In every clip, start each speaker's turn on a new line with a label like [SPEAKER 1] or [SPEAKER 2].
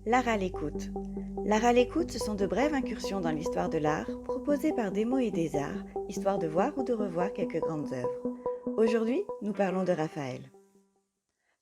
[SPEAKER 1] L'art à l'écoute. L'art à l'écoute, ce sont de brèves incursions dans l'histoire de l'art, proposées par des mots et des arts, histoire de voir ou de revoir quelques grandes œuvres. Aujourd'hui, nous parlons de Raphaël.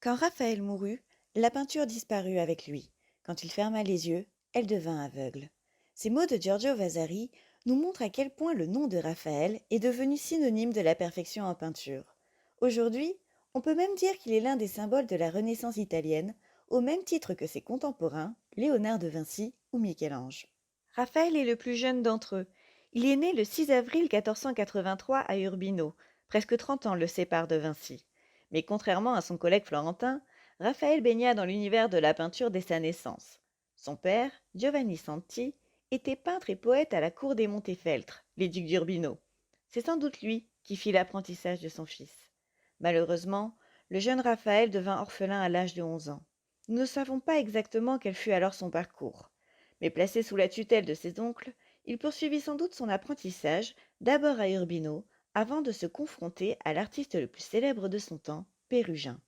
[SPEAKER 1] Quand Raphaël mourut, la peinture disparut avec lui. Quand il ferma les yeux, elle devint aveugle. Ces mots de Giorgio Vasari nous montrent à quel point le nom de Raphaël est devenu synonyme de la perfection en peinture. Aujourd'hui, on peut même dire qu'il est l'un des symboles de la Renaissance italienne, au même titre que ses contemporains, Léonard de Vinci ou Michel-Ange. Raphaël est le plus jeune d'entre eux. Il est né le 6 avril 1483 à Urbino. Presque 30 ans le séparent de Vinci. Mais contrairement à son collègue florentin, Raphaël baigna dans l'univers de la peinture dès sa naissance. Son père, Giovanni Santi, était peintre et poète à la cour des Montefeltro, les ducs d'Urbino. C'est sans doute lui qui fit l'apprentissage de son fils. Malheureusement, le jeune Raphaël devint orphelin à l'âge de 11 ans. Nous ne savons pas exactement quel fut alors son parcours. Mais placé sous la tutelle de ses oncles, il poursuivit sans doute son apprentissage, d'abord à Urbino, avant de se confronter à l'artiste le plus célèbre de son temps, Pérugin.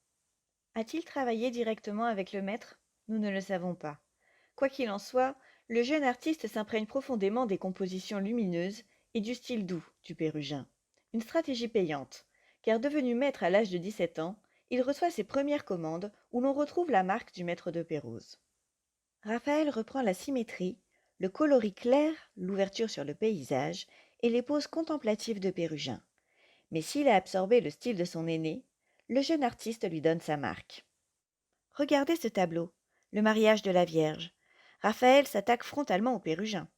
[SPEAKER 1] A-t-il travaillé directement avec le maître? Nous ne le savons pas. Quoi qu'il en soit, le jeune artiste s'imprègne profondément des compositions lumineuses et du style doux du Pérugin. Une stratégie payante, car devenu maître à l'âge de 17 ans, il reçoit ses premières commandes où l'on retrouve la marque du maître de Pérouse. Raphaël reprend la symétrie, le coloris clair, l'ouverture sur le paysage et les poses contemplatives de Pérugin. Mais s'il a absorbé le style de son aîné, le jeune artiste lui donne sa marque. Regardez ce tableau, le mariage de la Vierge. Raphaël s'attaque frontalement au Pérugin.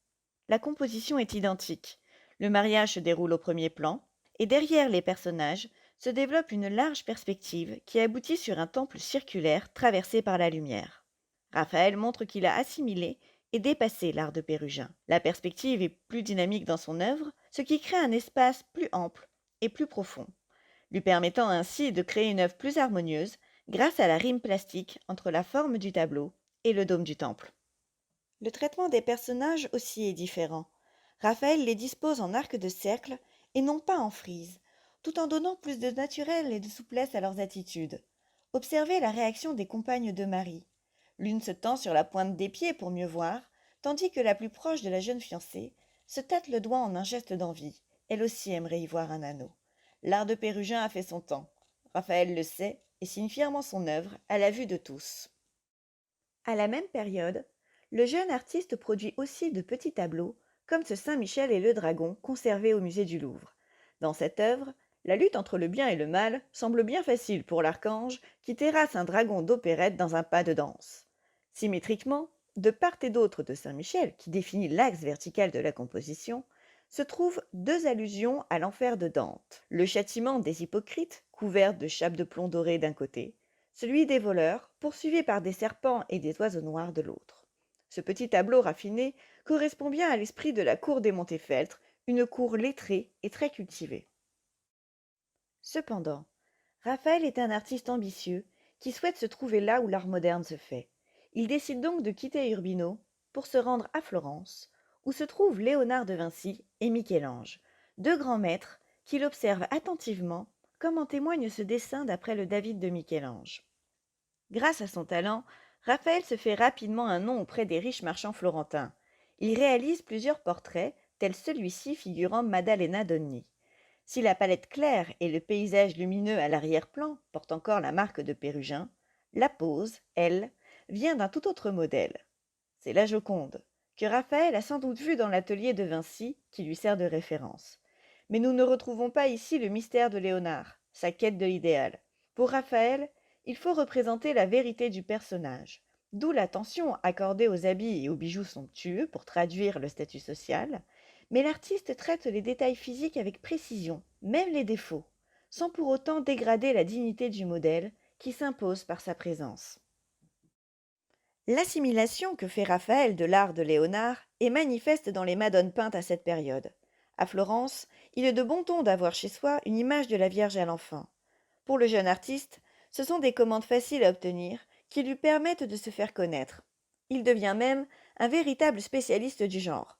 [SPEAKER 1] La composition est identique. Le mariage se déroule au premier plan, et derrière les personnages se développe une large perspective qui aboutit sur un temple circulaire traversé par la lumière. Raphaël montre qu'il a assimilé et dépassé l'art de Pérugin. La perspective est plus dynamique dans son œuvre, ce qui crée un espace plus ample et plus profond, lui permettant ainsi de créer une œuvre plus harmonieuse grâce à la rime plastique entre la forme du tableau et le dôme du temple. Le traitement des personnages aussi est différent. Raphaël les dispose en arc de cercle et non pas en frise, tout en donnant plus de naturel et de souplesse à leurs attitudes. Observez la réaction des compagnes de Marie. L'une se tend sur la pointe des pieds pour mieux voir, tandis que la plus proche de la jeune fiancée se tâte le doigt en un geste d'envie. Elle aussi aimerait y voir un anneau. L'art de Pérugin a fait son temps. Raphaël le sait et signe fièrement son œuvre à la vue de tous. À la même période, le jeune artiste produit aussi de petits tableaux, comme ce Saint-Michel et le dragon conservé au musée du Louvre. Dans cette œuvre, la lutte entre le bien et le mal semble bien facile pour l'archange qui terrasse un dragon d'opérette dans un pas de danse. Symétriquement, de part et d'autre de Saint-Michel, qui définit l'axe vertical de la composition, se trouvent deux allusions à l'enfer de Dante. Le châtiment des hypocrites, couverts de chapes de plomb dorées d'un côté, celui des voleurs, poursuivis par des serpents et des oiseaux noirs de l'autre. Ce petit tableau raffiné correspond bien à l'esprit de la cour des Montefeltro, une cour lettrée et très cultivée. Cependant, Raphaël est un artiste ambitieux qui souhaite se trouver là où l'art moderne se fait. Il décide donc de quitter Urbino pour se rendre à Florence, où se trouvent Léonard de Vinci et Michel-Ange, deux grands maîtres qu'il observe attentivement, comme en témoigne ce dessin d'après le David de Michel-Ange. Grâce à son talent, Raphaël se fait rapidement un nom auprès des riches marchands florentins. Il réalise plusieurs portraits, tels celui-ci figurant Maddalena Donni. Si la palette claire et le paysage lumineux à l'arrière-plan portent encore la marque de Pérugin, la pose, elle, vient d'un tout autre modèle. C'est la Joconde, que Raphaël a sans doute vue dans l'atelier de Vinci, qui lui sert de référence. Mais nous ne retrouvons pas ici le mystère de Léonard, sa quête de l'idéal. Pour Raphaël, il faut représenter la vérité du personnage, d'où l'attention accordée aux habits et aux bijoux somptueux pour traduire le statut social, mais l'artiste traite les détails physiques avec précision, même les défauts, sans pour autant dégrader la dignité du modèle qui s'impose par sa présence. L'assimilation que fait Raphaël de l'art de Léonard est manifeste dans les madones peintes à cette période. À Florence, il est de bon ton d'avoir chez soi une image de la Vierge à l'enfant. Pour le jeune artiste, ce sont des commandes faciles à obtenir qui lui permettent de se faire connaître. Il devient même un véritable spécialiste du genre.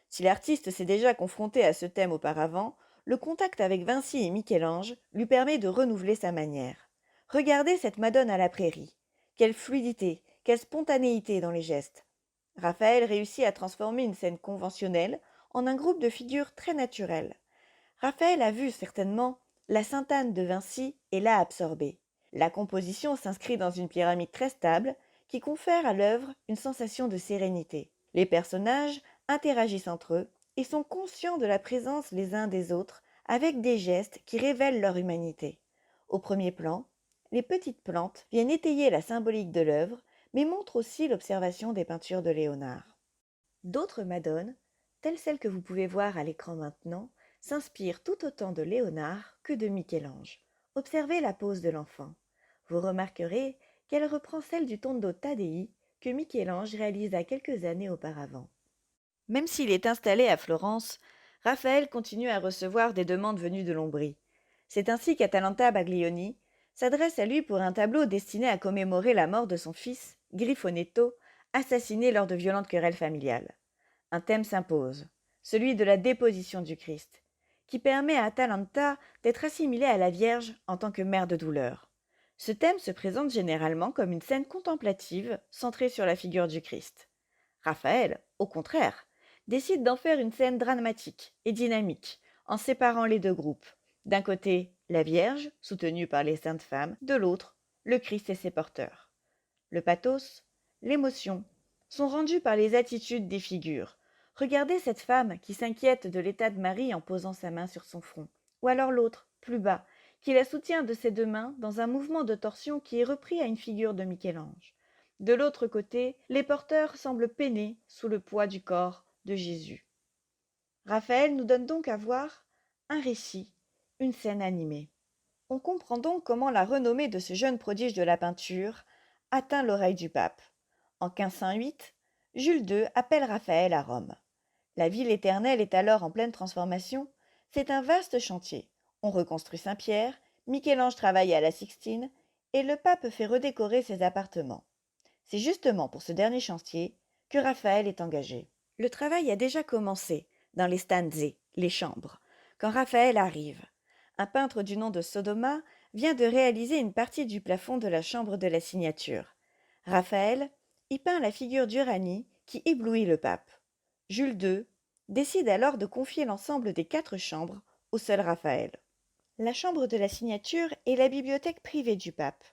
[SPEAKER 1] Si l'artiste s'est déjà confronté à ce thème auparavant, le contact avec Vinci et Michel-Ange lui permet de renouveler sa manière. Regardez cette Madone à la prairie. Quelle fluidité, Quelle spontanéité dans les gestes. Raphaël réussit à transformer une scène conventionnelle en un groupe de figures très naturelles. Raphaël a vu certainement la Sainte Anne de Vinci et l'a absorbée. La composition s'inscrit dans une pyramide très stable qui confère à l'œuvre une sensation de sérénité. Les personnages interagissent entre eux et sont conscients de la présence les uns des autres avec des gestes qui révèlent leur humanité. Au premier plan, les petites plantes viennent étayer la symbolique de l'œuvre, mais montrent aussi l'observation des peintures de Léonard. D'autres madones, telles celles que vous pouvez voir à l'écran maintenant, s'inspirent tout autant de Léonard que de Michel-Ange. Observez la pose de l'enfant. Vous remarquerez qu'elle reprend celle du Tondo Taddei que Michel-Ange réalisa quelques années auparavant. Même s'il est installé à Florence, Raphaël continue à recevoir des demandes venues de l'Ombrie. C'est ainsi qu'Atalanta Baglioni s'adresse à lui pour un tableau destiné à commémorer la mort de son fils, Griffonetto, assassiné lors de violentes querelles familiales. Un thème s'impose, celui de la déposition du Christ, qui permet à Atalanta d'être assimilée à la Vierge en tant que mère de douleur. Ce thème se présente généralement comme une scène contemplative centrée sur la figure du Christ. Raphaël, au contraire, décide d'en faire une scène dramatique et dynamique, en séparant les deux groupes. D'un côté, la Vierge, soutenue par les saintes femmes, de l'autre, le Christ et ses porteurs. Le pathos, l'émotion, sont rendus par les attitudes des figures. Regardez cette femme qui s'inquiète de l'état de Marie en posant sa main sur son front, ou alors l'autre, plus bas, qui la soutient de ses deux mains dans un mouvement de torsion qui est repris à une figure de Michel-Ange. De l'autre côté, les porteurs semblent peiner sous le poids du corps de Jésus. Raphaël nous donne donc à voir un récit, une scène animée. On comprend donc comment la renommée de ce jeune prodige de la peinture atteint l'oreille du pape. En 1508, Jules II appelle Raphaël à Rome. La ville éternelle est alors en pleine transformation. C'est un vaste chantier. On reconstruit Saint-Pierre, Michel-Ange travaille à la Sixtine et le pape fait redécorer ses appartements. C'est justement pour ce dernier chantier que Raphaël est engagé. Le travail a déjà commencé dans les stanze, les chambres, quand Raphaël arrive. Un peintre du nom de Sodoma vient de réaliser une partie du plafond de la chambre de la signature. Raphaël y peint la figure d'Uranie qui éblouit le pape. Jules II décide alors de confier l'ensemble des 4 chambres au seul Raphaël. La chambre de la signature est la bibliothèque privée du pape.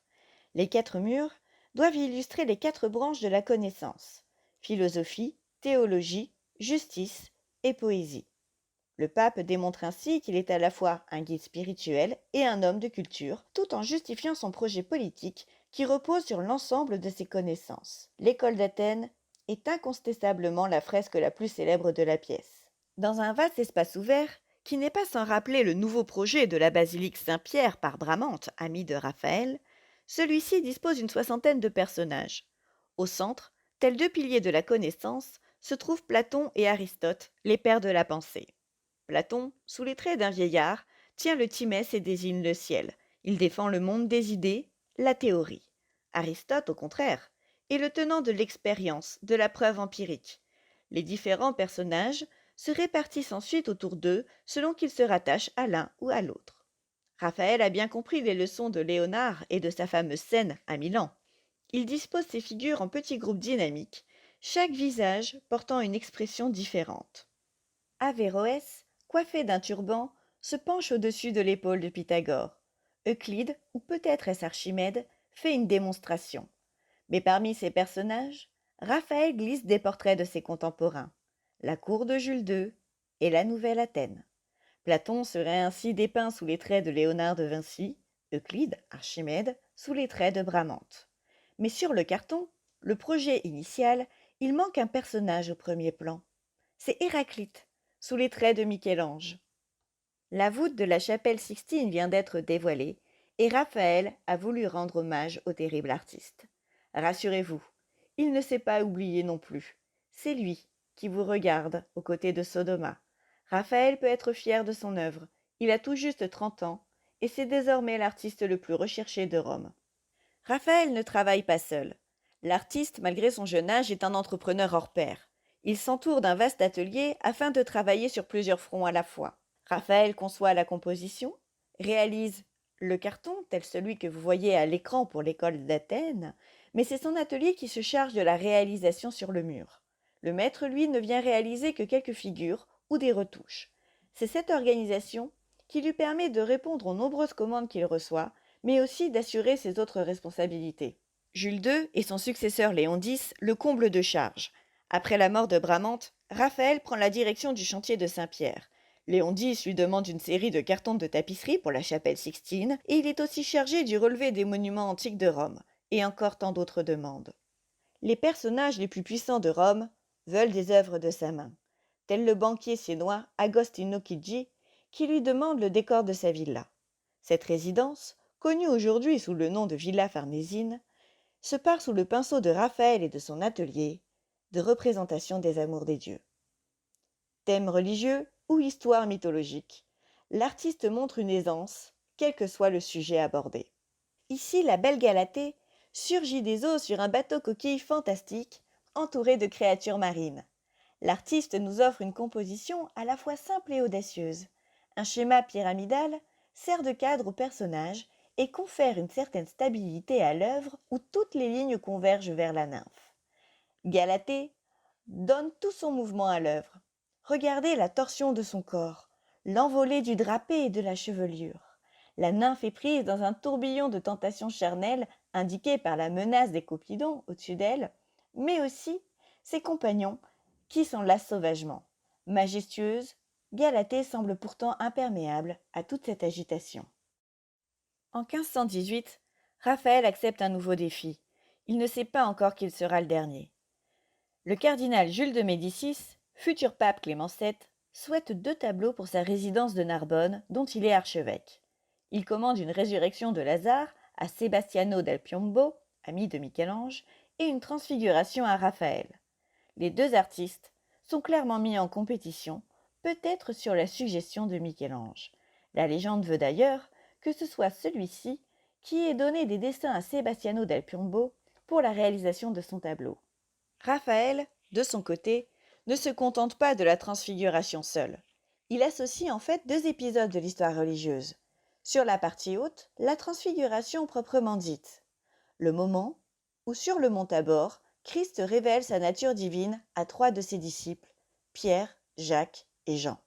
[SPEAKER 1] Les 4 murs doivent illustrer les 4 branches de la connaissance: philosophie, théologie, justice et poésie. Le pape démontre ainsi qu'il est à la fois un guide spirituel et un homme de culture, tout en justifiant son projet politique qui repose sur l'ensemble de ses connaissances. L'école d'Athènes est incontestablement la fresque la plus célèbre de la pièce. Dans un vaste espace ouvert, qui n'est pas sans rappeler le nouveau projet de la basilique Saint-Pierre par Bramante, ami de Raphaël, celui-ci dispose d'une soixantaine de personnages. Au centre, tels 2 piliers de la connaissance, se trouvent Platon et Aristote, les pères de la pensée. Platon, sous les traits d'un vieillard, tient le timès et désigne le ciel. Il défend le monde des idées, la théorie. Aristote, au contraire, est le tenant de l'expérience, de la preuve empirique. Les différents personnages se répartissent ensuite autour d'eux selon qu'ils se rattachent à l'un ou à l'autre. Raphaël a bien compris les leçons de Léonard et de sa fameuse scène à Milan. Il dispose ses figures en petits groupes dynamiques, chaque visage portant une expression différente. Averroès, coiffé d'un turban, se penche au-dessus de l'épaule de Pythagore. Euclide, ou peut-être est-ce Archimède, fait une démonstration. Mais parmi ces personnages, Raphaël glisse des portraits de ses contemporains, la cour de Jules II et la Nouvelle Athènes. Platon serait ainsi dépeint sous les traits de Léonard de Vinci, Euclide, Archimède, sous les traits de Bramante. Mais sur le carton, le projet initial, il manque un personnage au premier plan. C'est Héraclite, sous les traits de Michel-Ange. La voûte de la chapelle Sixtine vient d'être dévoilée et Raphaël a voulu rendre hommage au terrible artiste. Rassurez-vous, il ne s'est pas oublié non plus. C'est lui qui vous regarde aux côtés de Sodoma. Raphaël peut être fier de son œuvre. Il a tout juste 30 ans et c'est désormais l'artiste le plus recherché de Rome. Raphaël ne travaille pas seul. L'artiste, malgré son jeune âge, est un entrepreneur hors pair. Il s'entoure d'un vaste atelier afin de travailler sur plusieurs fronts à la fois. Raphaël conçoit la composition, réalise le carton, tel celui que vous voyez à l'écran pour l'école d'Athènes, Mais c'est son atelier qui se charge de la réalisation sur le mur. Le maître, lui, ne vient réaliser que quelques figures ou des retouches. C'est cette organisation qui lui permet de répondre aux nombreuses commandes qu'il reçoit, mais aussi d'assurer ses autres responsabilités. Jules II et son successeur Léon X le comblent de charges. Après la mort de Bramante, Raphaël prend la direction du chantier de Saint-Pierre. Léon X lui demande une série de cartons de tapisserie pour la chapelle Sixtine, et il est aussi chargé du relevé des monuments antiques de Rome, et encore tant d'autres demandes. Les personnages les plus puissants de Rome veulent des œuvres de sa main, tel le banquier siennois Agostino Chigi, qui lui demande le décor de sa villa. Cette résidence, connue aujourd'hui sous le nom de Villa Farnesine, se pare sous le pinceau de Raphaël et de son atelier de représentation des amours des dieux. Thème religieux ou histoire mythologique, l'artiste montre une aisance, quel que soit le sujet abordé. Ici, la belle Galatée surgit des eaux sur un bateau coquille fantastique, entouré de créatures marines. L'artiste nous offre une composition à la fois simple et audacieuse. Un schéma pyramidal sert de cadre au personnage et confère une certaine stabilité à l'œuvre où toutes les lignes convergent vers la nymphe. Galatée donne tout son mouvement à l'œuvre. Regardez la torsion de son corps, l'envolée du drapé et de la chevelure. La nymphe est prise dans un tourbillon de tentations charnelles indiqué par la menace des Cupidons au-dessus d'elle, mais aussi ses compagnons qui s'enlacent sauvagement. Majestueuse, Galatée semble pourtant imperméable à toute cette agitation. En 1518, Raphaël accepte un nouveau défi. Il ne sait pas encore qu'il sera le dernier. Le cardinal Jules de Médicis, futur pape Clément VII, souhaite 2 tableaux pour sa résidence de Narbonne, dont il est archevêque. Il commande une résurrection de Lazare à Sebastiano del Piombo, ami de Michel-Ange, et une transfiguration à Raphaël. Les 2 artistes sont clairement mis en compétition, peut-être sur la suggestion de Michel-Ange. La légende veut d'ailleurs que ce soit celui-ci qui ait donné des dessins à Sebastiano del Piombo pour la réalisation de son tableau. Raphaël, de son côté, ne se contente pas de la transfiguration seule. Il associe en fait 2 épisodes de l'histoire religieuse. Sur la partie haute, la transfiguration proprement dite. Le moment où, sur le mont Tabor, Christ révèle sa nature divine à 3 de ses disciples, Pierre, Jacques et Jean.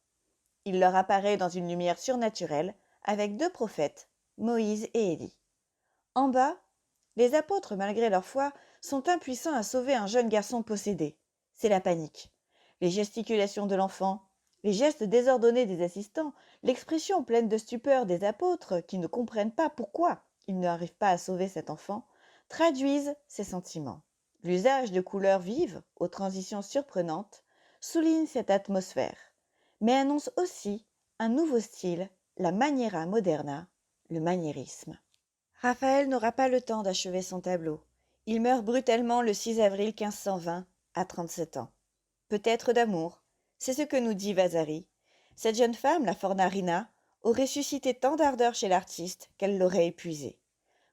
[SPEAKER 1] Il leur apparaît dans une lumière surnaturelle avec 2 prophètes, Moïse et Élie. En bas, les apôtres, malgré leur foi, sont impuissants à sauver un jeune garçon possédé. C'est la panique. Les gesticulations de l'enfant, les gestes désordonnés des assistants, l'expression pleine de stupeur des apôtres qui ne comprennent pas pourquoi ils n'arrivent pas à sauver cet enfant, traduisent ces sentiments. L'usage de couleurs vives, aux transitions surprenantes, souligne cette atmosphère, mais annonce aussi un nouveau style, la maniera moderna, le maniérisme. Raphaël n'aura pas le temps d'achever son tableau. Il meurt brutalement le 6 avril 1520, à 37 ans. Peut-être d'amour, c'est ce que nous dit Vasari. Cette jeune femme, la Fornarina, aurait suscité tant d'ardeur chez l'artiste qu'elle l'aurait épuisé.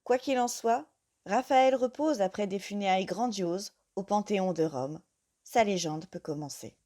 [SPEAKER 1] Quoi qu'il en soit, Raphaël repose après des funérailles grandioses au Panthéon de Rome. Sa légende peut commencer.